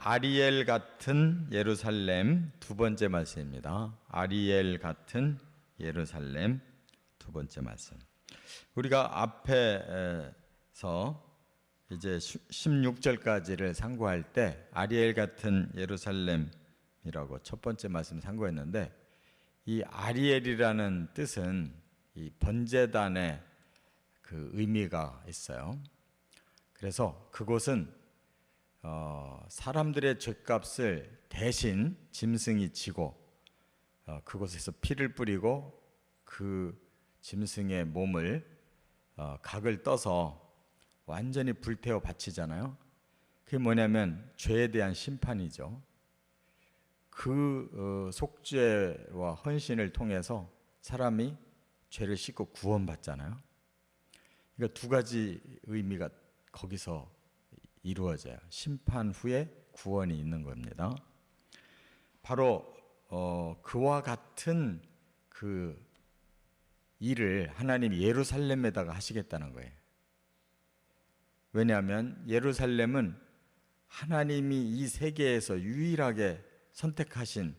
아리엘 같은 예루살렘 두 번째 말씀입니다. 아리엘 같은 예루살렘 두 번째 말씀. 우리가 앞에서 이제 16절까지를 상고할 때 아리엘 같은 예루살렘이라고 첫 번째 말씀 상고했는데, 이 아리엘이라는 뜻은 이 번제단의 그 의미가 있어요. 그래서 그곳은 사람들의 죗값을 대신 짐승이 지고 그곳에서 피를 뿌리고 그 짐승의 몸을 각을 떠서 완전히 불태워 바치잖아요. 그게 뭐냐면 죄에 대한 심판이죠. 그 속죄와 헌신을 통해서 사람이 죄를 씻고 구원받잖아요. 그러니까 두 가지 의미가 거기서 이루어져요. 심판 후에 구원이 있는 겁니다. 바로 그와 같은 그 일을 하나님이 예루살렘에다가 하시겠다는 거예요. 왜냐하면 예루살렘은 하나님이 이 세계에서 유일하게 선택하신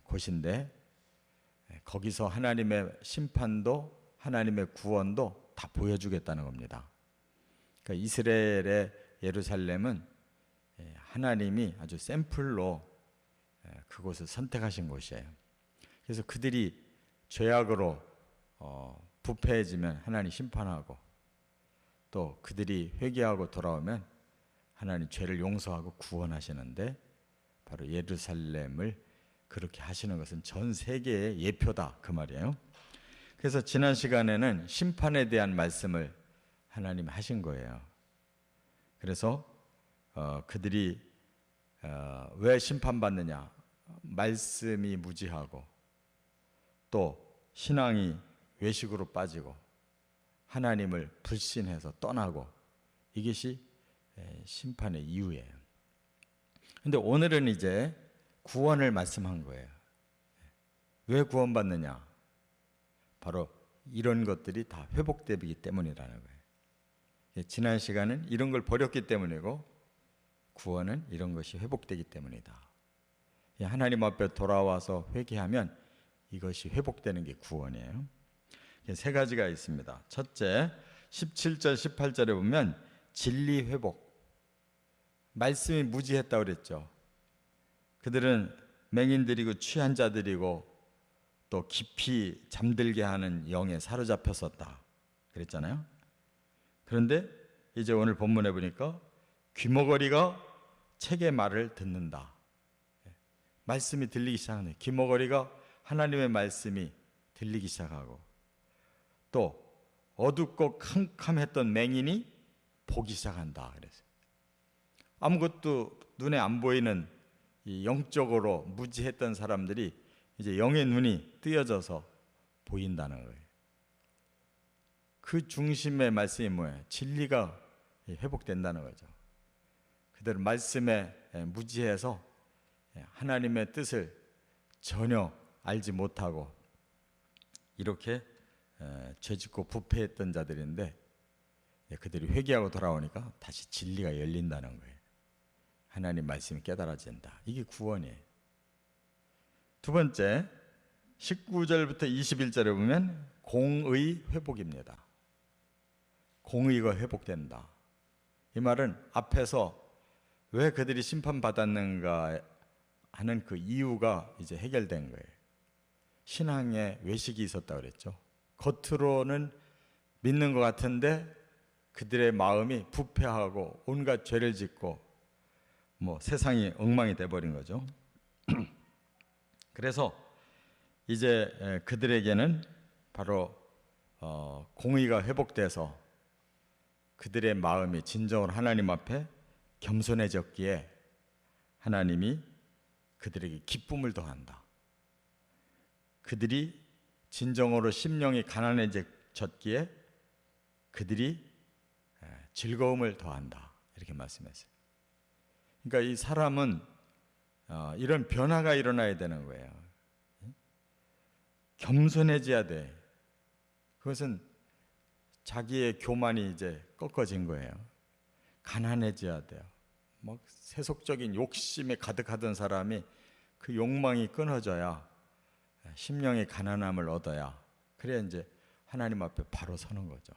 곳인데, 거기서 하나님의 심판도 하나님의 구원도 다 보여주겠다는 겁니다. 그러니까 이스라엘의 예루살렘은 하나님이 아주 샘플로 그곳을 선택하신 곳이에요. 그래서 그들이 죄악으로 부패해지면 하나님 심판하고, 또 그들이 회개하고 돌아오면 하나님 죄를 용서하고 구원하시는데, 바로 예루살렘을 그렇게 하시는 것은 전 세계의 예표다, 그 말이에요. 그래서 지난 시간에는 심판에 대한 말씀을 하나님이 하신 거예요. 그래서 그들이 왜 심판받느냐? 말씀이 무지하고 또 신앙이 외식으로 빠지고 하나님을 불신해서 떠나고, 이것이 심판의 이유예요. 그런데 오늘은 이제 구원을 말씀한 거예요. 왜 구원받느냐? 바로 이런 것들이 다 회복되기 때문이라는 거예요. 지난 시간은 이런 걸 버렸기 때문이고, 구원은 이런 것이 회복되기 때문이다. 하나님 앞에 돌아와서 회개하면 이것이 회복되는 게 구원이에요. 세 가지가 있습니다. 첫째, 17절, 18절에 보면 진리 회복. 말씀이 무지했다고 그랬죠. 그들은 맹인들이고 취한 자들이고 또 깊이 잠들게 하는 영에 사로잡혔었다 그랬잖아요. 그런데 이제 오늘 본문에 보니까 귀머거리가 책의 말을 듣는다. 말씀이 들리기 시작하네. 귀머거리가 하나님의 말씀이 들리기 시작하고, 또 어둡고 캄캄했던 맹인이 보기 시작한다 그래서 아무것도 눈에 안 보이는 이 영적으로 무지했던 사람들이 이제 영의 눈이 뜨여져서 보인다는 거예요. 그 중심의 말씀이 뭐예요? 진리가 회복된다는 거죠. 그들은 말씀에 무지해서 하나님의 뜻을 전혀 알지 못하고 이렇게 죄짓고 부패했던 자들인데, 그들이 회개하고 돌아오니까 다시 진리가 열린다는 거예요. 하나님 말씀이 깨달아진다. 이게 구원이에요. 두 번째, 19절부터 21절에 보면 공의 회복입니다. 공의가 회복된다. 이 말은 앞에서 왜 그들이 심판받았는가 하는 그 이유가 이제 해결된 거예요. 신앙에 외식이 있었다고 그랬죠. 겉으로는 믿는 것 같은데 그들의 마음이 부패하고 온갖 죄를 짓고 세상이 엉망이 돼버린 거죠. 그래서 이제 그들에게는 바로 공의가 회복돼서 그들의 마음이 진정으로 하나님 앞에 겸손해졌기에 하나님이 그들에게 기쁨을 더한다. 그들이 진정으로 심령이 가난해졌기에 그들이 즐거움을 더한다. 이렇게 말씀했어요. 그러니까 이 사람은 이런 변화가 일어나야 되는 거예요. 겸손해져야 돼. 그것은 자기의 교만이 이제 꺾어진 거예요. 가난해져야 돼요. 막 세속적인 욕심에 가득하던 사람이 그 욕망이 끊어져야, 심령의 가난함을 얻어야, 그래야 이제 하나님 앞에 바로 서는 거죠.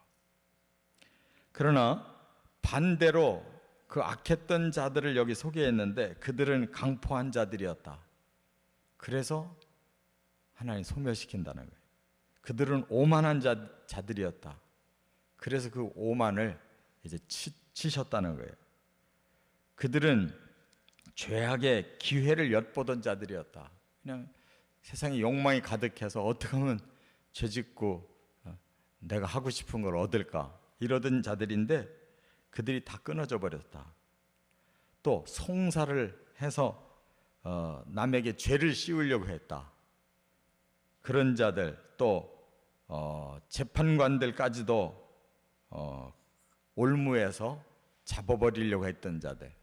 그러나 반대로 그 악했던 자들을 여기 소개했는데 그들은 강포한 자들이었다. 그래서 하나님 소멸시킨다는 거예요. 그들은 오만한 자들이었다. 그래서 그 오만을 이제 치셨다는 거예요. 그들은 죄악의 기회를 엿보던 자들이었다. 그냥 세상에 욕망이 가득해서 어떻게 하면 죄짓고 내가 하고 싶은 걸 얻을까 이러던 자들인데 그들이 다 끊어져 버렸다. 또 송사를 해서 남에게 죄를 씌우려고 했다. 그런 자들, 또 재판관들까지도 올무해서 잡아버리려고 했던 자들,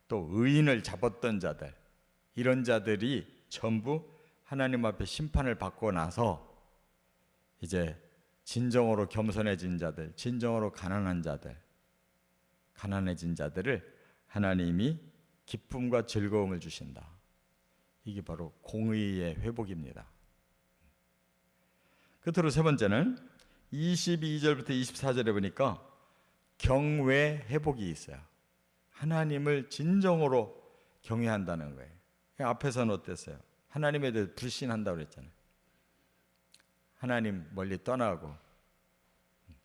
또 의인을 잡았던 자들, 이런 자들이 전부 하나님 앞에 심판을 받고 나서 이제 진정으로 겸손해진 자들, 진정으로 가난해진 자들을 하나님이 기쁨과 즐거움을 주신다. 이게 바로 공의의 회복입니다. 끝으로 세 번째는 22절부터 24절에 보니까 경외 회복이 있어요. 하나님을 진정으로 경외한다는 거예요. 앞에서는 어땠어요? 하나님에 대해 불신한다고 그랬잖아요. 하나님 멀리 떠나고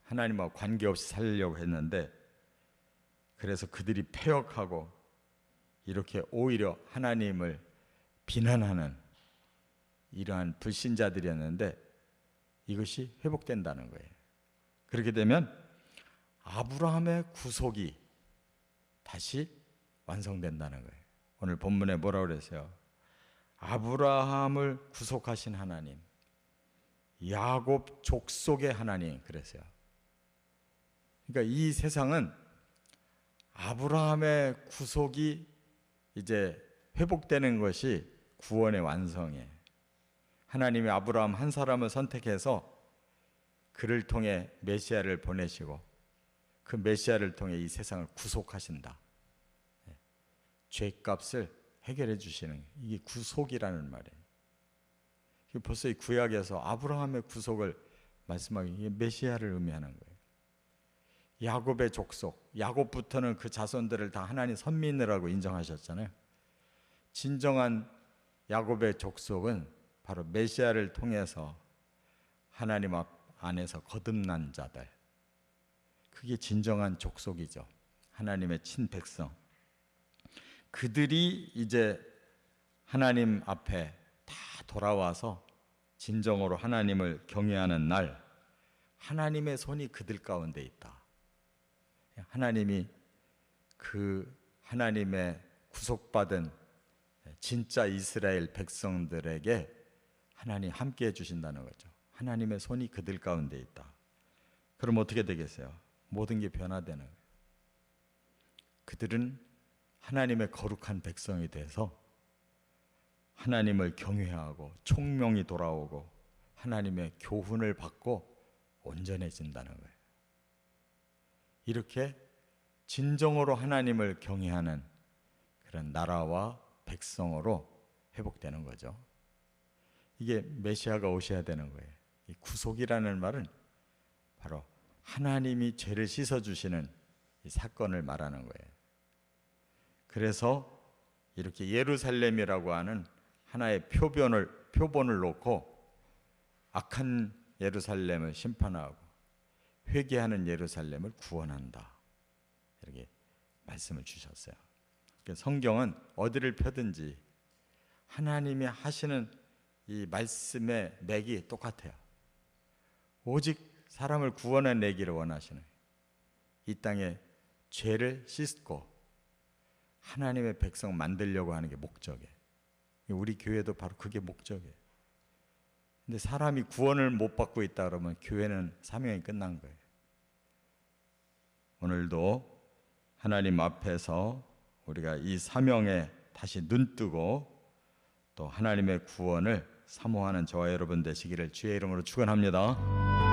하나님하고 관계없이 살려고 했는데, 그래서 그들이 패역하고 이렇게 오히려 하나님을 비난하는 이러한 불신자들이었는데 이것이 회복된다는 거예요. 그렇게 되면 아브라함의 구속이 다시 완성된다는 거예요. 오늘 본문에 뭐라고 그랬어요? 아브라함을 구속하신 하나님, 야곱 족속의 하나님 그랬어요. 그러니까 이 세상은 아브라함의 구속이 이제 회복되는 것이 구원의 완성이에요. 하나님이 아브라함 한 사람을 선택해서 그를 통해 메시아를 보내시고 그 메시아를 통해 이 세상을 구속하신다. 죄값을 해결해 주시는, 이게 구속이라는 말이에요. 벌써 이 구약에서 아브라함의 구속을 말씀하기, 이게 메시아를 의미하는 거예요. 야곱의 족속, 야곱부터는 그 자손들을 다 하나님 선민이라고 인정하셨잖아요. 진정한 야곱의 족속은 바로 메시아를 통해서 하나님 안에서 거듭난 자들, 그게 진정한 족속이죠. 하나님의 친백성. 그들이 이제 하나님 앞에 다 돌아와서 진정으로 하나님을 경외하는 날, 하나님의 손이 그들 가운데 있다. 하나님이 그 하나님의 구속받은 진짜 이스라엘 백성들에게 하나님 함께 해주신다는 거죠. 하나님의 손이 그들 가운데 있다. 그럼 어떻게 되겠어요? 모든 게 변화되는 거예요. 그들은 하나님의 거룩한 백성이 돼서 하나님을 경외하고 총명이 돌아오고 하나님의 교훈을 받고 온전해진다는 거예요. 이렇게 진정으로 하나님을 경외하는 그런 나라와 백성으로 회복되는 거죠. 이게 메시아가 오셔야 되는 거예요. 이 구속이라는 말은 바로 하나님이 죄를 씻어주시는 이 사건을 말하는 거예요. 그래서 이렇게 예루살렘이라고 하는 하나의 표본을 놓고 악한 예루살렘을 심판하고 회개하는 예루살렘을 구원한다, 이렇게 말씀을 주셨어요. 성경은 어디를 펴든지 하나님이 하시는 이 말씀의 맥이 똑같아요. 오직 사람을 구원해내기를 원하시는, 이 땅에 죄를 씻고 하나님의 백성 만들려고 하는 게 목적이에요. 우리 교회도 바로 그게 목적이에요. 근데 사람이 구원을 못 받고 있다 그러면 교회는 사명이 끝난 거예요. 오늘도 하나님 앞에서 우리가 이 사명에 다시 눈뜨고 또 하나님의 구원을 사모하는 저와 여러분 되시기를 주의 이름으로 축원합니다.